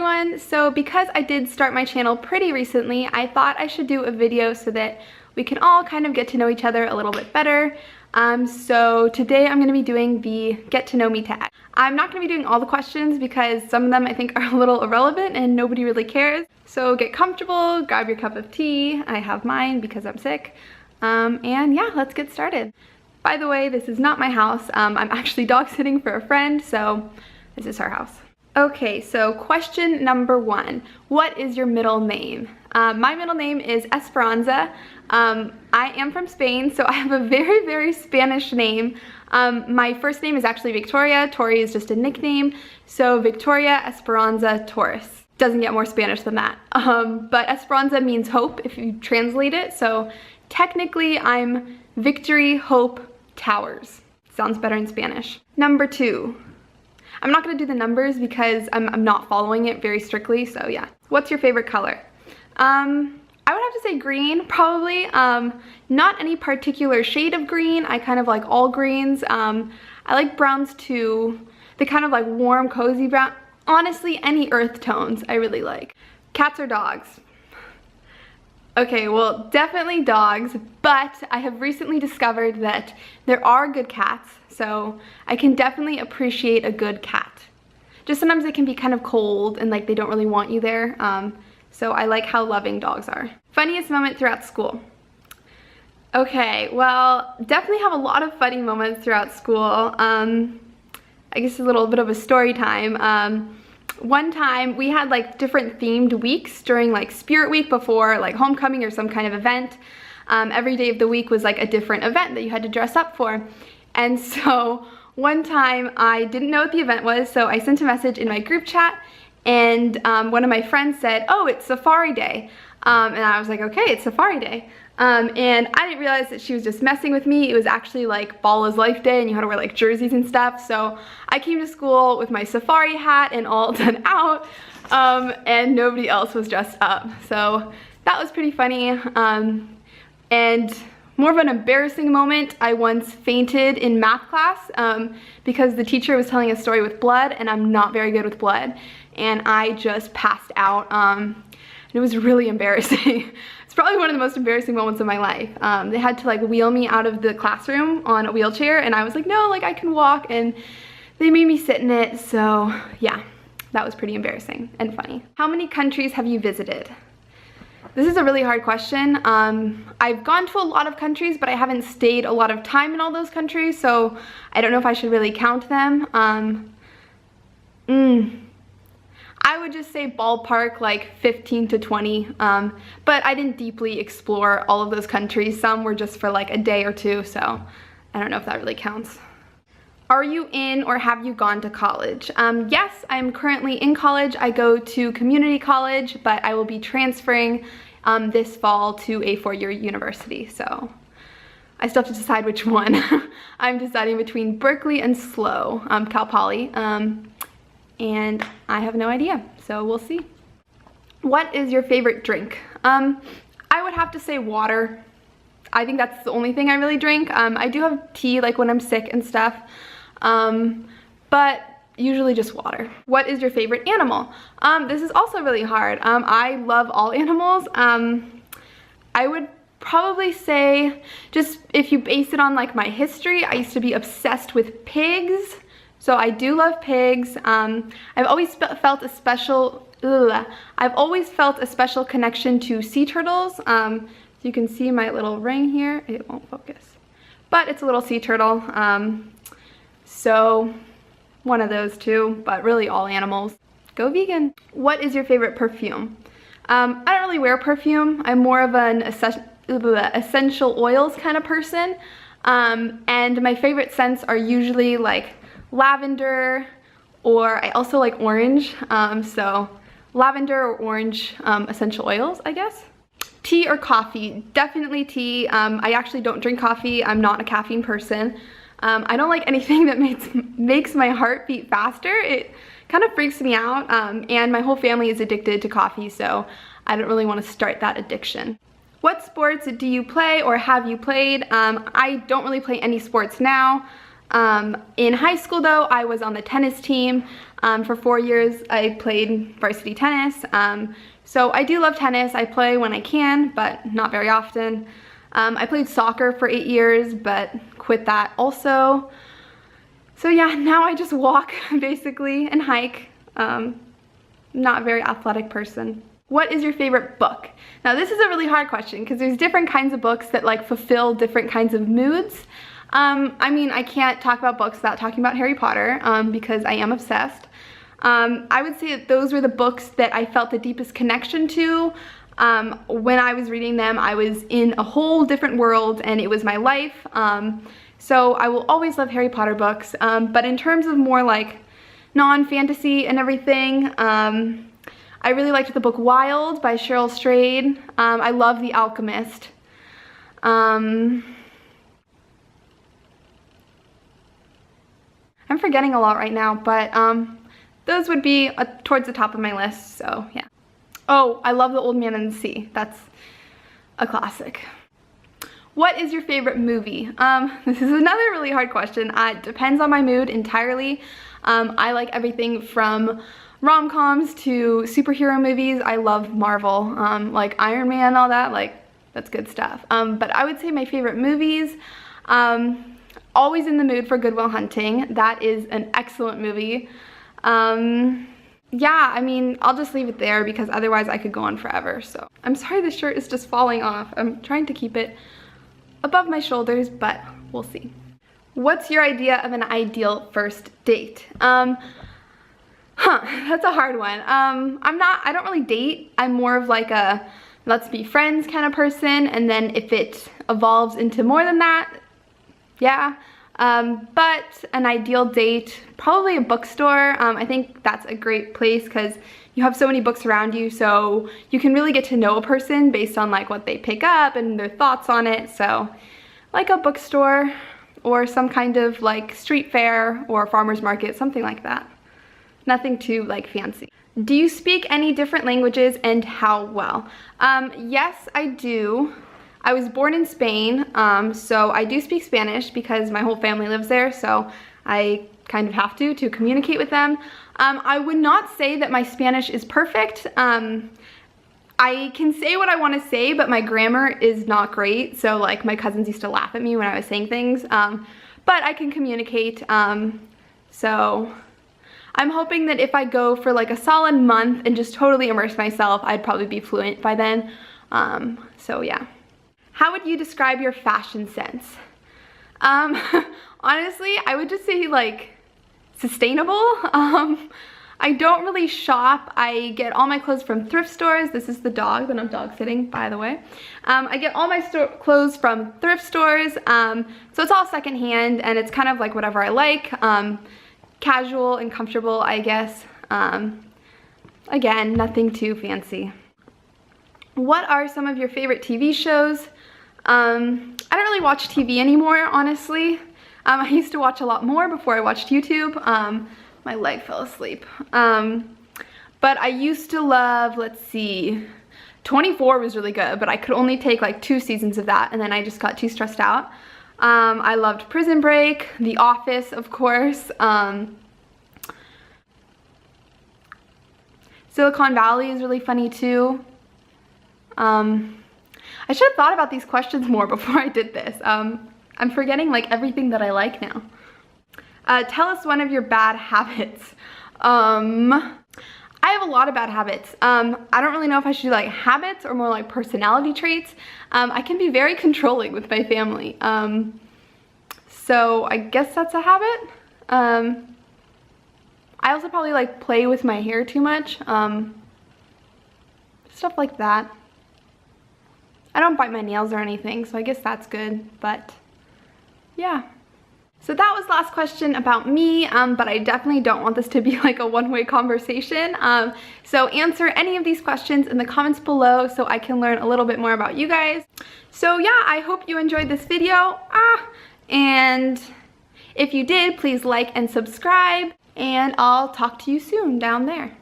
everyone! So because I did start my channel pretty recently, I thought I should do a video so that we can all kind of get to know each other a little bit better. So today I'm going to be doing the get to know me tag. I'm not going to be doing all the questions because some of them I think are a little irrelevant and nobody really cares. So get comfortable, grab your cup of tea. I have mine because I'm sick. And yeah, let's get started. By the way, this is not my house. I'm actually dog sitting for a friend, so this is her house. Okay, so question number one. What is your middle name? My middle name is Esperanza. I am from Spain, so I have a very, very Spanish name. My first name is actually Victoria. Tori is just a nickname. So Victoria Esperanza Torres. Doesn't get more Spanish than that. But Esperanza means hope if you translate it. So technically I'm Victory Hope Towers. Sounds better in Spanish. Number two. I'm not going to do the numbers because I'm not following it very strictly, so yeah. What's your favorite color? I would have to say green, probably. Not any particular shade of green. I kind of like all greens. I like browns too. The kind of like warm, cozy brown. Honestly, any earth tones I really like. Cats or dogs? Okay, well, definitely dogs, but I have recently discovered that there are good cats, so I can definitely appreciate a good cat. Just sometimes they can be kind of cold and like they don't really want you there, so I like how loving dogs are. Funniest moment throughout school? Okay, well, definitely have a lot of funny moments throughout school. I guess a little bit of a story time. One time we had like different themed weeks during like Spirit Week before like homecoming or some kind of event. Every day of the week was like a different event that you had to dress up for. And so one time I didn't know what the event was, so I sent a message in my group chat and one of my friends said, oh, it's Safari Day. And I was like, okay, it's Safari Day. And I didn't realize that she was just messing with me. It was actually like Ball is Life Day and you had to wear like jerseys and stuff. So I came to school with my safari hat and all done out, and nobody else was dressed up. So that was pretty funny. And more of an embarrassing moment, I once fainted in math class because the teacher was telling a story with blood and I'm not very good with blood. And I just passed out. And it was really embarrassing. It's probably one of the most embarrassing moments of my life. They had to like wheel me out of the classroom on a wheelchair and I was like, no, like I can walk, and they made me sit in it. So yeah, that was pretty embarrassing and funny. How many countries have you visited? This is a really hard question. I've gone to a lot of countries, but I haven't stayed a lot of time in all those countries, so I don't know if I should really count them. I would just say ballpark like 15 to 20, but I didn't deeply explore all of those countries. Some were just for like a day or two, so I don't know if that really counts. Are you in or have you gone to college? Yes, I'm currently in college. I go to community college, but I will be transferring this fall to a four-year university, so I still have to decide which one. I'm deciding between Berkeley and SLO, Cal Poly. And I have no idea, so we'll see. What is your favorite drink? I would have to say water. I think that's the only thing I really drink. I do have tea like when I'm sick and stuff, but usually just water. What is your favorite animal? This is also really hard. I love all animals. I would probably say, just if you base it on like my history, I used to be obsessed with pigs. So I do love pigs. I've always felt a special connection to sea turtles. So you can see my little ring here. It won't focus, but it's a little sea turtle. So one of those two, but really all animals. Go vegan. What is your favorite perfume? I don't really wear perfume. I'm more of an essential oils kind of person. And my favorite scents are usually like lavender, or I also like orange, so lavender or orange essential oils, I guess. Tea or coffee? Definitely tea. I actually don't drink coffee. I'm not a caffeine person. I don't like anything that makes my heart beat faster. It kind of freaks me out, and my whole family is addicted to coffee, so I don't really want to start that addiction. What sports do you play or have you played? I don't really play any sports now. In high school though, I was on the tennis team. For 4 years, I played varsity tennis. So I do love tennis. I play when I can, but not very often. I played soccer for 8 years, but quit that also. So yeah, now I just walk basically and hike. Not a very athletic person. What is your favorite book? Now this is a really hard question because there's different kinds of books that like fulfill different kinds of moods. I mean, I can't talk about books without talking about Harry Potter because I am obsessed. I would say that those were the books that I felt the deepest connection to. When I was reading them, I was in a whole different world and it was my life. So I will always love Harry Potter books. But in terms of more like non-fantasy and everything, I really liked the book Wild by Cheryl Strayed. I love The Alchemist. I'm forgetting a lot right now, but those would be towards the top of my list, so yeah. Oh, I love The Old Man and the Sea. That's a classic. What is your favorite movie? This is another really hard question. It depends on my mood entirely. I like everything from rom-coms to superhero movies. I love Marvel, like Iron Man, all that, like that's good stuff. But I would say my favorite movies, always in the mood for Good Will Hunting. That is an excellent movie. Yeah, I mean, I'll just leave it there because otherwise I could go on forever. So I'm sorry the shirt is just falling off. I'm trying to keep it above my shoulders, but we'll see. What's your idea of an ideal first date? That's a hard one. I don't really date. I'm more of like a let's be friends kind of person, and then if it evolves into more than that, yeah. But an ideal date, probably a bookstore. I think that's a great place because you have so many books around you, so you can really get to know a person based on like what they pick up and their thoughts on it. So like a bookstore or some kind of like street fair or farmer's market, something like that. Nothing too like fancy. Do you speak any different languages and how well? Yes, I do. I was born in Spain, so I do speak Spanish because my whole family lives there, so I kind of have to communicate with them. I would not say that my Spanish is perfect. I can say what I want to say, but my grammar is not great, so like my cousins used to laugh at me when I was saying things, but I can communicate, so I'm hoping that if I go for like a solid month and just totally immerse myself, I'd probably be fluent by then, so yeah. How would you describe your fashion sense? Honestly, I would just say like sustainable. I don't really shop. I get all my clothes from thrift stores. This is the dog that I'm dog sitting, by the way. I get all my clothes from thrift stores. So it's all secondhand and it's kind of like whatever I like. Casual and comfortable, I guess. Again, nothing too fancy. What are some of your favorite TV shows? I don't really watch TV anymore, honestly. I used to watch a lot more before I watched YouTube. My leg fell asleep. But I used to love, let's see, 24 was really good, but I could only take like 2 seasons of that and then I just got too stressed out. I loved Prison Break, The Office, of course. Silicon Valley is really funny too. I should have thought about these questions more before I did this. I'm forgetting like everything that I like now. Tell us one of your bad habits. I have a lot of bad habits. I don't really know if I should do like habits or more like personality traits. I can be very controlling with my family. So I guess that's a habit. I also probably like play with my hair too much. Stuff like that. I don't bite my nails or anything, so I guess that's good, but yeah. So that was the last question about me, but I definitely don't want this to be like a one-way conversation. So answer any of these questions in the comments below so I can learn a little bit more about you guys. So yeah, I hope you enjoyed this video. And if you did, please like and subscribe, and I'll talk to you soon down there.